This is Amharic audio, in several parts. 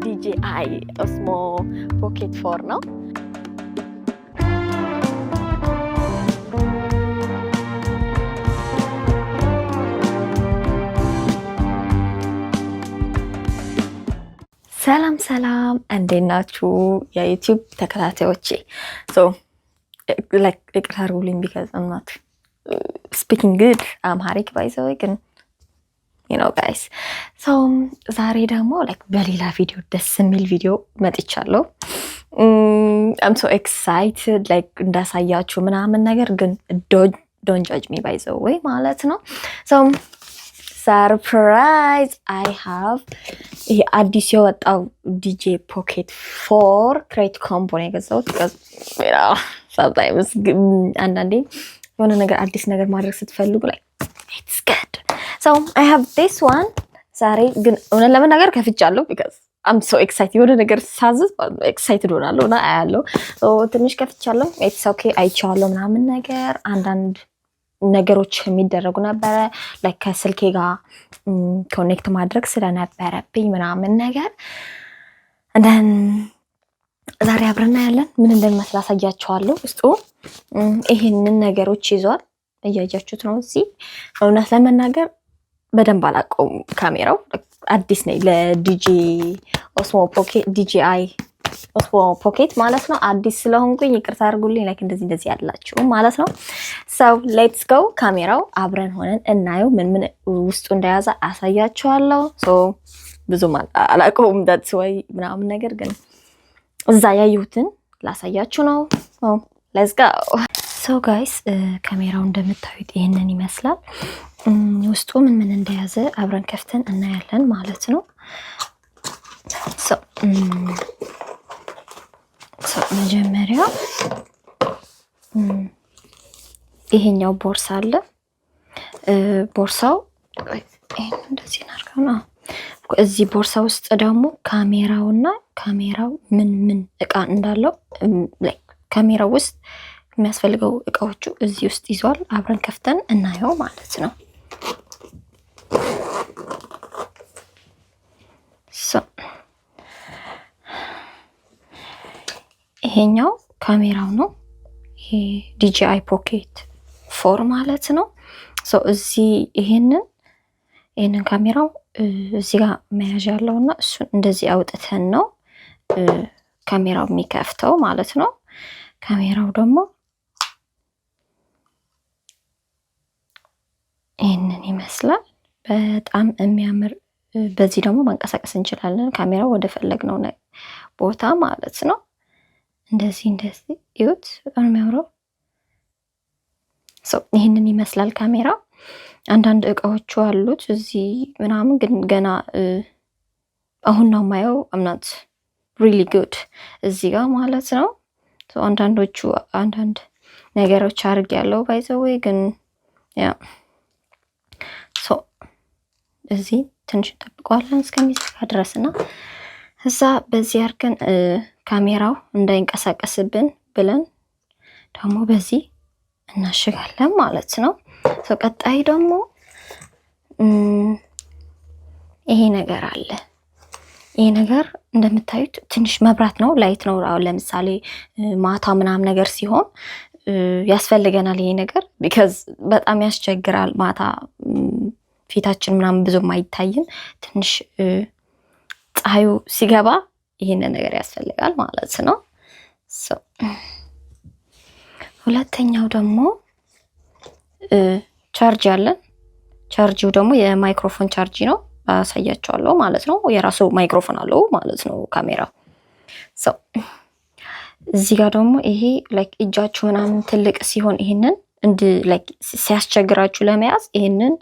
DJI Osmo Pocket 4 ነው። ሰላም እንዴት ናችሁ የዩቲዩብ ተከታታዮቼ? ይቅርታ አድርጉልኝ because I'm not speaking good Amharic by the way, ግን you know guys. ዛሬ ደግሞ በሌላ ቪዲዮ ደስ የሚል ቪዲዮ መጥቻለሁ። I'm so excited እንዳሳያችሁ ምናምን ነገር ግን don't judge me by the way ማለት ነው። surprise, I have አዲስ የወጣው DJI Pocket 4 ክሬት ኮምቦ ነው የገዛሁት። sometimes አንዳንዴ የሆነ ነገር አዲስ ነገር ማድረግ ስትፈልጉ it's good. I have this one. ዛሬ ግን እውነት ለመናገር ከፍቻለሁ because I'm so excited. የሆነ ነገር ሳዝዝ excited ሆናለሁ እና አያለሁ። ትንሽ ከፍቻለሁ። it's okay አይቻለሁ ምናምን ነገር አንዳንድ ነገሮች የሚደረጉ ነበረ ከስልኬ ጋር ኮኔክት ማድረግ ስለነበረብኝ ምናምን ነገር እንደን ዛሬ አብረና ያለን ምን እንደሚመስል አሳያችኋለሁ። ውስጡ ይሄንን ነገሮች ይዟል። እያያችሁት ነው። እዚህ እውነት ለመናገር በደንብ አላውቀውም። ካሜራው አዲስ ነው ለDJI Osmo Pocket ማለት ነው። አዲስ ስለሆንኩኝ ይቅርታ አድርጉልኝ። እንደዚህ ያላችሁ ማለት ነው። let's go ካሜራው አብረን ሆነን እናየው ምን ውስጡ እንደያዘ አሳያችኋለሁ። ብዙም አላውቀውም that's why ምናምን ነገር ግን እዛ ያዩትን ላሳያችሁ ነው። let's go guys ካሜራው እንደምታዩት ይሄንን ይመስላል። ውስጡ ምን እንደያዘ አብረን ከፍተን እናያለን ማለት ነው። መጀመሪያ ይሄኛው ቦርሳ አለ። ቦርሳው እንደዚህ እናርጋው። እዚህ ቦርሳ ውስጥ ደግሞ ካሜራው ምን እቃ እንዳለው ካሜራው ውስጥ የሚያስፈልገው እቃዎቹ እዚህ ውስጥ ይዟል። አብረን ከፍተን እናየው ማለት ነው። ይሄኛው ካሜራው ነው። ይሄ DJI Pocket 4 ማለት ነው። እዚህ ይሄንን ካሜራው እዚህ ጋር መያዣ ያለውና እሱን እንደዚህ አውጥተን ነው ካሜራው የሚከፍተው ማለት ነው። ካሜራው ደግሞ ይሄንን ይመስላል። በጣም የሚያምር። በዚህ ደግሞ ማንቀሳቀስ እንችላለን ካሜራው ወደ ፈለግነው ቦታ ማለት ነው። እንደዚህ ይሁት በጣም የሚያምረው። ይሄንን ይመስላል ካሜራው። አንዳንድ እቃዎቹ አሉት እዚህ ምናምን ግን ገና አሁን ነው ማየው። I'm not really good እዚህ ጋር ማለት ነው። አንዳንድ ነገሮች አድርጌያለሁ by the way ግን እዚህ ትንሽ ተጠብቋለን እስከሚዘጋ ድረስና እዛ በዚህ አድርገን ካሜራው እንዳይንቀሳቀስብን ብለን ደግሞ በዚህ እናሽጋለን ማለት ነው። ቀጣይ ደግሞ ይሄ ነገር አለ። ይሄ ነገር እንደምታዩት ትንሽ መብራት ነው፣ ላይት ነው። አሁን ለምሳሌ ማታ ምናምን ነገር ሲሆን ያስፈልገናል ይሄ ነገር because በጣም ያስቸግራል። ማታ ፊታችን ምናምን ብዙም አይታይም። ትንሽ ፀሐዩ ሲገባ ይሄንን ነገር ያስፈልጋል ማለት ነው። ሁለተኛው ደግሞ ቻርጅ አለን። ቻርጂው ደግሞ የማይክሮፎን ቻርጅ ነው። አሳያችኋለሁ ማለት ነው። የራሱ ማይክሮፎን አለው ማለት ነው ካሜራው። እዚህ ጋር ደግሞ ይሄ እጃችሁ ምናምን ትልቅ ሲሆን ይሄንን ሲያስቸግራችሁ ለመያዝ ይሄንን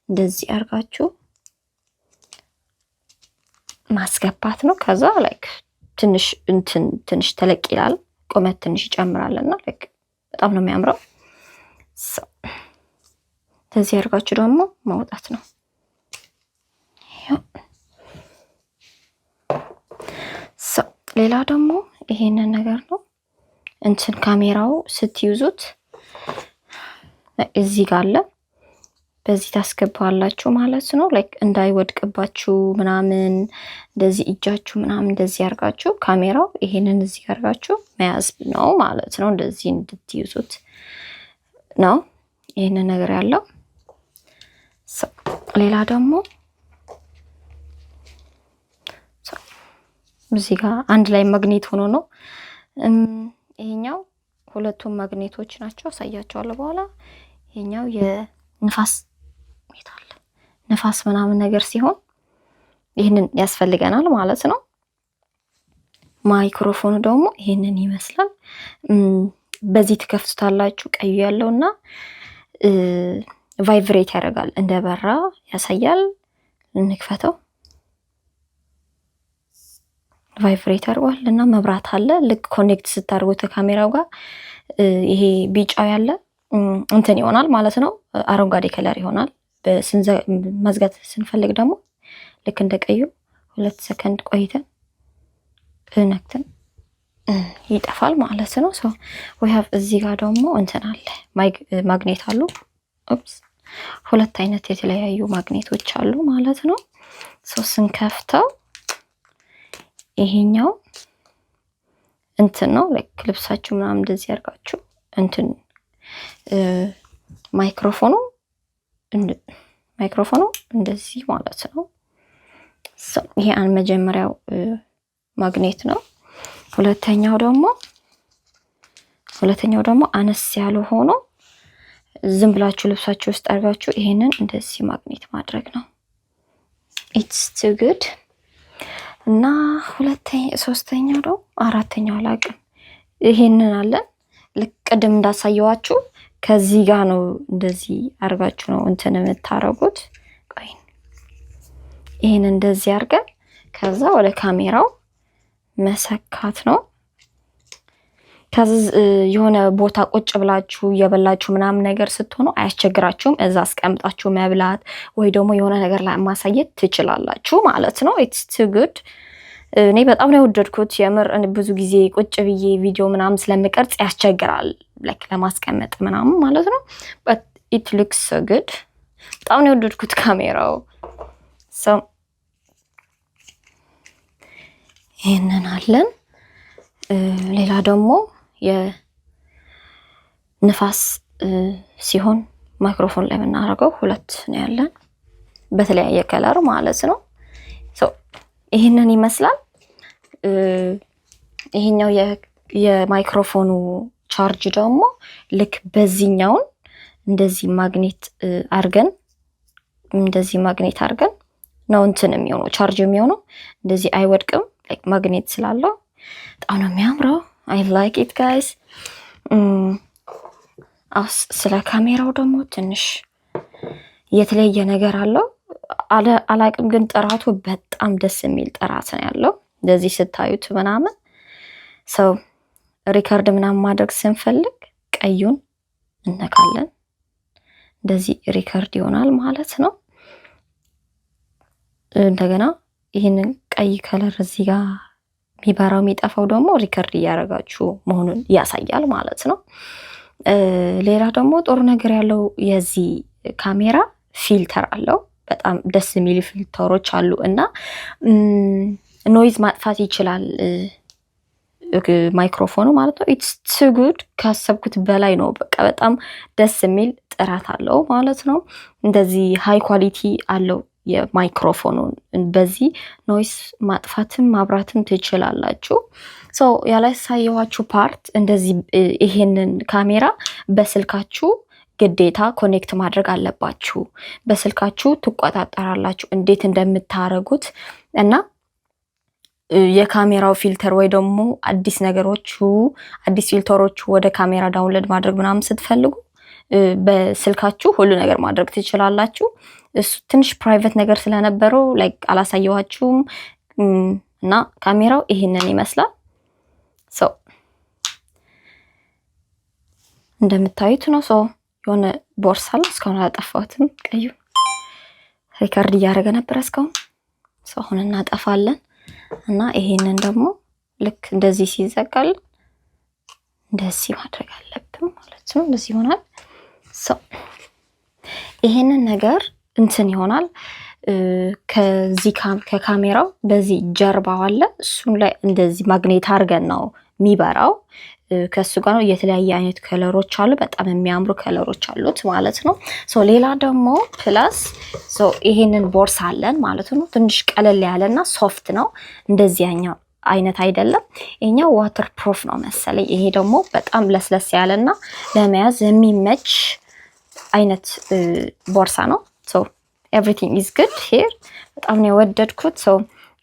እንደዚህ አርጋችሁ ማስገባት ነው። ከዛ ትንሽ ተለቅ ይላል፣ ቁመት ትንሽ ይጨምራልና በጣም ነው የሚያምረው። እንደዚህ አርጋችሁ ደግሞ ማውጣት ነው። ሌላ ደግሞ ይሄንን ነገር ነው። ካሜራው ስትይዙት እዚህ ጋር አለ። በዚህ ታስገባላችሁ ማለት ነው። ላይክ እንዳይወድቅባችሁ ምናምን እንደዚህ እጃችሁ ምናምን እንደዚህ ያርጋችሁ ካሜራው ይሄንን እዚህ ያርጋችሁ መያዝ ነው ማለት ነው። እንደዚህ እንድትይዙት ነው ይሄንን ነገር ያለው። ሌላ ደግሞ እዚህ ጋር አንድ ላይ ማግኔት ሆኖ ነው። ይሄኛው ሁለቱም ማግኔቶች ናቸው፣ አሳያቸዋለሁ በኋላ። ይሄኛው የንፋስ ሜታል ንፋስ ምናምን ነገር ሲሆን ይሄንን ያስፈልገናል ማለት ነው። ማይክሮፎኑ ደግሞ ይሄንን ይመስላል። በዚህ ትከፍቱታላችሁ። ቀዩ ያለውና ቫይብሬት ያደርጋል፣ እንደበራ ያሳያል። እንክፈተው። ቫይብሬት አድርጓል እና መብራት አለ። ልክ ኮኔክት ስታደርጉት ካሜራው ጋር ይሄ ቢጫው ያለ እንትን ይሆናል ማለት ነው። አረንጓዴ ከለር ይሆናል። መዝጋት ስንፈልግ ደግሞ ልክ እንደቀዩ 2 ሰከንድ ቆይተን ነክተን ይጠፋል ማለት ነው። ሶ we have እዚህ ጋር ደግሞ እንትን አለ ማግኔት አሉ። ኦፕስ 2 አይነት የተለያዩ ማግኔቶች አሉ ማለት ነው። ሶ ስንከፍተው ይሄኛው እንትን ነው ላይክ ልብሳችሁ ምናምን እንደዚህ ያርጋችሁ እንትን ማይክሮፎኑ እንደዚህ ማለት ነው። ይሄ መጀመሪያው ማግኔት ነው። ሁለተኛው ደግሞ አነስ ያለው ሆኖ ዝም ብላችሁ ልብሳችሁ ውስጥ አርጋችሁ ይሄንን እንደዚህ ማግኔት ማድረግ ነው። it's too good እና ሶስተኛው ደግሞ አራተኛው አላቅም። ይሄንን አለን ልክ ቅድም እንዳሳየዋችሁ ከዚህ ጋር ነው እንደዚህ አርጋችሁ ነው እንትን የምታረጉት። ቆይ ይሄን እንደዚህ አርገን ከዛ ወደ ካሜራው መሰካት ነው። ከዚህ የሆነ ቦታ ቁጭ ብላችሁ እየበላችሁ ምናምን ነገር ስትሆኑ አያስቸግራችሁም። እዛ አስቀምጣችሁ መብላት ወይ ደግሞ የሆነ ነገር ላይ ማሳየት ትችላላችሁ ማለት ነው። it's too good። እኔ በጣም ነው የወደድኩት የምር። ብዙ ጊዜ ቁጭ ብዬ ቪዲዮ ምናምን ስለምቀርጽ ያስቸግራል ላይክ ለማስቀመጥ ምናምን ማለት ነው። but it looks so good። በጣም ነው የወደድኩት ካሜራው። so ይሄንን አለን። ሌላ ደግሞ የንፋስ ሲሆን ማይክሮፎን ላይ የምናደርገው 2 ነው ያለን በተለያየ ከለር ማለት ነው። ሶ ይሄንን ይመስላል። ይሄኛው የማይክሮፎኑ ቻርጅ ደግሞ ልክ በዚህኛውን እንደዚህ ማግኔት አርገን ነው እንትን የሚሆነው ቻርጅ የሚሆነው። እንደዚህ አይወድቅም ላይክ ማግኔት ስላለው በጣም ነው የሚያምረው። I like it guys። ስለ ካሜራው ደግሞ ትንሽ የተለየ ነገር አለው አላቅም፣ ግን ጥራቱ በጣም ደስ የሚል ጥራት ነው ያለው። እንደዚህ ስታዩት ምናምን ሰው ሪከርድ ምናምን ማድረግ ስንፈልግ ቀዩን እነካለን፣ እንደዚህ ሪከርድ ይሆናል ማለት ነው። እንደገና ይህንን ቀይ ከለር እዚህ ጋር የሚበራው የሚጠፋው ደግሞ ሪከርድ እያደረጋችሁ መሆኑን ያሳያል ማለት ነው። ሌላ ደግሞ ጥሩ ነገር ያለው የዚህ ካሜራ ፊልተር አለው። በጣም ደስ የሚል ፊልተሮች አሉ እና ኖይዝ ማጥፋት ይችላል ማይክሮፎኑ ማለት ነው። ኢትስ ቱ ጉድ ካሰብኩት በላይ ነው። በቃ በጣም ደስ የሚል ጥራት አለው ማለት ነው። እንደዚህ ሃይ ኳሊቲ አለው የማይክሮፎኑን። በዚህ ኖይስ ማጥፋትም ማብራትም ትችላላችሁ። ሶ ያላሳየኋችሁ ፓርት እንደዚህ ይሄንን ካሜራ በስልካችሁ ግዴታ ኮኔክት ማድረግ አለባችሁ። በስልካችሁ ትቆጣጠራላችሁ እንዴት እንደምታረጉት እና የካሜራው ፊልተር ወይ ደግሞ አዲስ ፊልተሮቹ ወደ ካሜራ ዳውንሎድ ማድረግ ምናምን ስትፈልጉ በስልካችሁ ሁሉ ነገር ማድረግ ትችላላችሁ። እሱ ትንሽ ፕራይቬት ነገር ስለነበረው ላይክ አላሳየኋችሁም እና ካሜራው ይሄንን ይመስላል። ሶ እንደምታዩት ነው። ሶ የሆነ ቦርሳ ላይ እስካሁን አላጠፋሁትም። ቀዩ ሪከርድ እያደረገ ነበር እስካሁን። ሶ አሁን እናጠፋለን እና ይሄንን ደግሞ ልክ እንደዚህ ሲዘጋል እንደዚህ ማድረግ አለብን ማለት ነው። እንደዚህ ይሆናል። ሶ ይሄንን ነገር እንትን ይሆናል ከዚህ ከካሜራው በዚህ ጀርባው አለ እሱን ላይ እንደዚህ ማግኔት አድርገን ነው የሚበራው። ከሱ ጋር ነው የተለያየ አይነት ከለሮች አሉ። በጣም የሚያምሩ ከለሮች አሉት ማለት ነው። ሶ ሌላ ደግሞ ፕላስ ሶ ይሄንን ቦርሳ አለን ማለት ነው። ትንሽ ቀለል ያለና ሶፍት ነው። እንደዚህኛው አይነት አይደለም። ይሄኛው ዋተር ፕሩፍ ነው መሰለኝ። ይሄ ደግሞ በጣም ለስለስ ያለና ለመያዝ የሚመች አይነት ቦርሳ ነው። ሶ ኤቭሪቲንግ ኢዝ ጉድ ሂር። በጣም ነው የወደድኩት። ሶ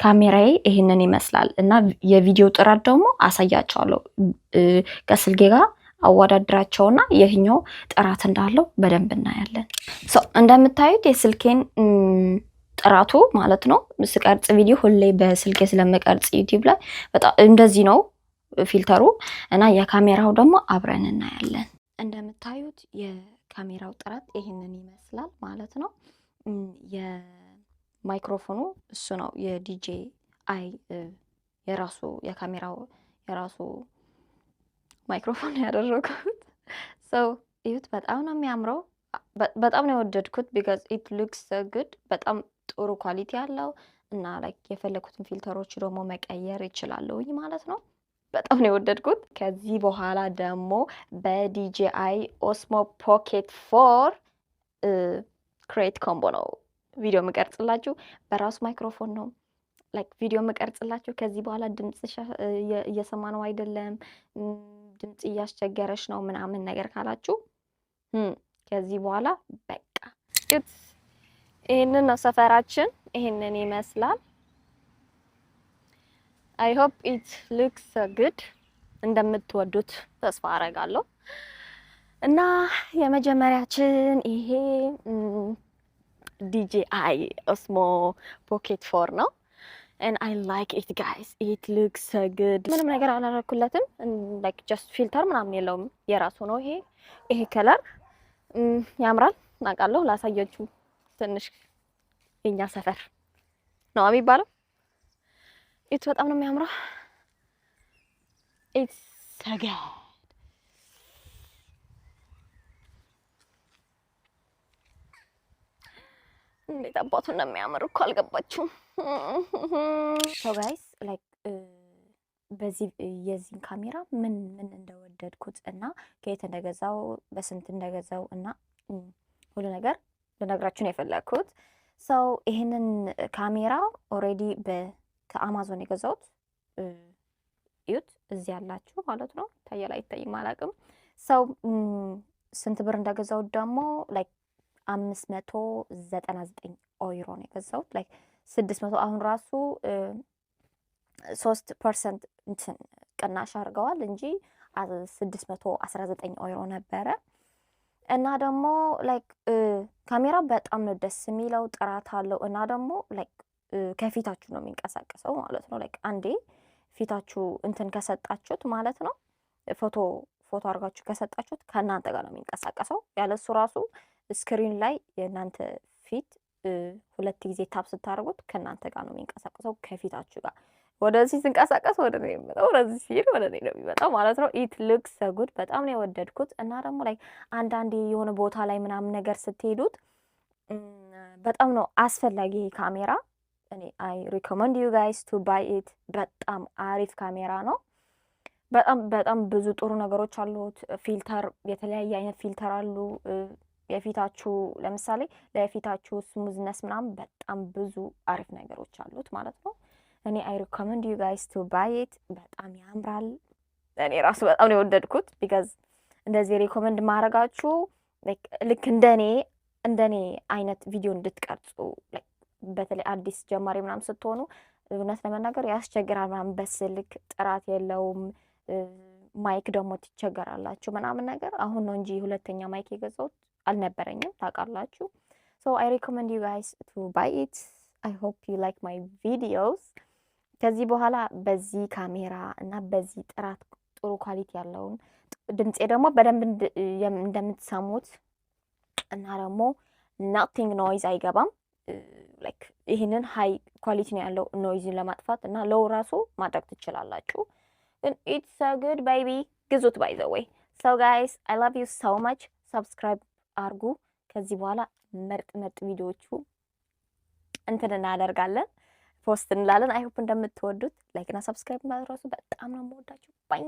ካሜራዬ ይሄንን ይመስላል እና የቪዲዮ ጥራት ደግሞ አሳያቸዋለሁ ከስልኬ ጋር አወዳድራቸውና የትኛው ጥራት እንዳለው በደንብ እናያለን። ሶ እንደምታዩት የስልኬን ጥራቱ ማለት ነው ስቀርጽ ቪዲዮ ሁሌ በስልኬ ስለምቀርጽ ዩቲዩብ ላይ በጣም እንደዚህ ነው ፊልተሩ እና የካሜራው ደግሞ አብረን እናያለን። እንደምታዩት የካሜራው ጥራት ይሄንን ይመስላል ማለት ነው። የማይክሮፎኑ እሱ ነው የዲጄአይ የራሱ የካሜራው የራሱ ማይክሮፎን ያደረኩት። ሰው እዩት፣ በጣም ነው የሚያምረው። በጣም ነው የወደድኩት ቢካዝ ኢት ሉክስ ሶ ጉድ። በጣም ጥሩ ኳሊቲ አለው እና ላይክ የፈለኩትን ፊልተሮች ደግሞ መቀየር ይችላለሁኝ ማለት ነው። በጣም ነው የወደድኩት። ከዚህ በኋላ ደግሞ በዲጄአይ ኦስሞ ፖኬት 4 ክሬት ኮምቦ ነው ቪዲዮ የምቀርጽላችሁ። በራሱ ማይክሮፎን ነው ላይክ ቪዲዮ የምቀርጽላችሁ። ከዚህ በኋላ ድምጽ እየሰማ ነው አይደለም፣ ድምጽ እያስቸገረሽ ነው ምናምን ነገር ካላችሁ ከዚህ በኋላ በቃ ይሄንን ነው ሰፈራችን። ይሄንን ይመስላል። አይ ሆፕ ኢት ሉክስ ጉድ እንደምትወዱት ተስፋ አረጋለሁ። እና የመጀመሪያችን ይሄ DJI Osmo Pocket 4 ነው and I like it guys, it looks so good። ምንም ነገር አላደረኩለትም like just filter ምናምን የለውም፣ የራሱ ነው። ይሄ ከለር ያምራል አውቃለሁ። ላሳያችሁ ትንሽ የኛ ሰፈር ነው የሚባለው። ኢት በጣም ነው የሚያምረው። ኢትስ so good። እንዴት አባቱ እንደሚያምር እኮ አልገባችሁም? ሶ ጋይስ ላይክ በዚህ የዚህን ካሜራ ምን እንደወደድኩት እና ከየት እንደገዛው በስንት እንደገዛው እና ሁሉ ነገር ልነግራችሁ ነው የፈለኩት። ሰው ይሄንን ካሜራ ኦሬዲ ከአማዞን የገዛሁት እዩት፣ እዚህ ያላችሁ ማለት ነው። ታየላ አይታይም አላውቅም። ሰው ስንት ብር እንደገዛሁት ደግሞ ላይክ 599 ዩሮ ነው የገዛሁት። ላይክ 600 አሁን ራሱ 3% እንትን ቅናሽ አድርገዋል እንጂ 619 ዩሮ ነበረ። እና ደግሞ ላይክ ካሜራ በጣም ነው ደስ የሚለው፣ ጥራት አለው እና ደግሞ ላይክ ከፊታችሁ ነው የሚንቀሳቀሰው ማለት ነው። ላይክ አንዴ ፊታችሁ እንትን ከሰጣችሁት ማለት ነው ፎቶ አድርጋችሁ ከሰጣችሁት ከእናንተ ጋር ነው የሚንቀሳቀሰው። ያለሱ ራሱ ስክሪን ላይ የእናንተ ፊት 2 ጊዜ ታፕ ስታደርጉት ከእናንተ ጋር ነው የሚንቀሳቀሰው ከፊታችሁ ጋር። ወደዚህ ስንቀሳቀስ ወደ እኔ የሚመጣው፣ ወደዚህ ሲሄድ ወደ እኔ ነው የሚመጣው ማለት ነው። ኢት ሉክስ ሶ ጉድ። በጣም ነው የወደድኩት። እና ደግሞ ላይ አንዳንዴ የሆነ ቦታ ላይ ምናምን ነገር ስትሄዱት በጣም ነው አስፈላጊ ይሄ ካሜራ። እኔ አይ ሪኮመንድ ዩ ጋይስ ቱ ባይ ኢት። በጣም አሪፍ ካሜራ ነው። በጣም ብዙ ጥሩ ነገሮች አሉት። ፊልተር፣ የተለያየ አይነት ፊልተር አሉ። የፊታችሁ ለምሳሌ ለፊታችሁ ስሙዝነስ ምናምን በጣም ብዙ አሪፍ ነገሮች አሉት ማለት ነው። እኔ አይ ሪኮመንድ ዩ ጋይስ ቱ ባይ ኢት። በጣም ያምራል። እኔ ራሱ በጣም ነው የወደድኩት ቢካዝ እንደዚህ ሪኮመንድ ማድረጋችሁ ልክ እንደኔ አይነት ቪዲዮ እንድትቀርጹ በተለይ አዲስ ጀማሪ ምናምን ስትሆኑ እውነት ለመናገር ያስቸግራል ምናምን፣ በስልክ ጥራት የለውም፣ ማይክ ደግሞ ትቸገራላችሁ ምናምን ነገር። አሁን ነው እንጂ ሁለተኛ ማይክ የገዛሁት አልነበረኝም ታውቃላችሁ። ሶ አይ ሪኮመንድ ዩ ጋይስ ቱ ባይ ኢት። አይ ሆፕ ዩ ላይክ ማይ ቪዲዮስ። ከዚህ በኋላ በዚህ ካሜራ እና በዚህ ጥራት ጥሩ ኳሊቲ ያለውን ድምፄ ደግሞ በደንብ እንደምትሰሙት እና ደግሞ ናቲንግ ኖይዝ አይገባም። ላይክ ይህንን ሃይ ኳሊቲ ነው ያለው ኖይዝን ለማጥፋት እና ሎው ራሱ ማድረግ ትችላላችሁ። ኢትስ ሶ ጉድ ቤቢ። ግዙት ባይ ዘ ዌይ። ሶ ጋይስ አይ ላቭ ዩ ሶ ማች። ሰብስክራይብ አርጉ ከዚህ በኋላ ምርጥ ቪዲዮዎቹ እንትን እናደርጋለን፣ ፖስት እንላለን። አይ ሆፕ እንደምትወዱት ላይክ እና ሰብስክራይብ ማድረሱ በጣም ነው የምወዳችሁ። ባይ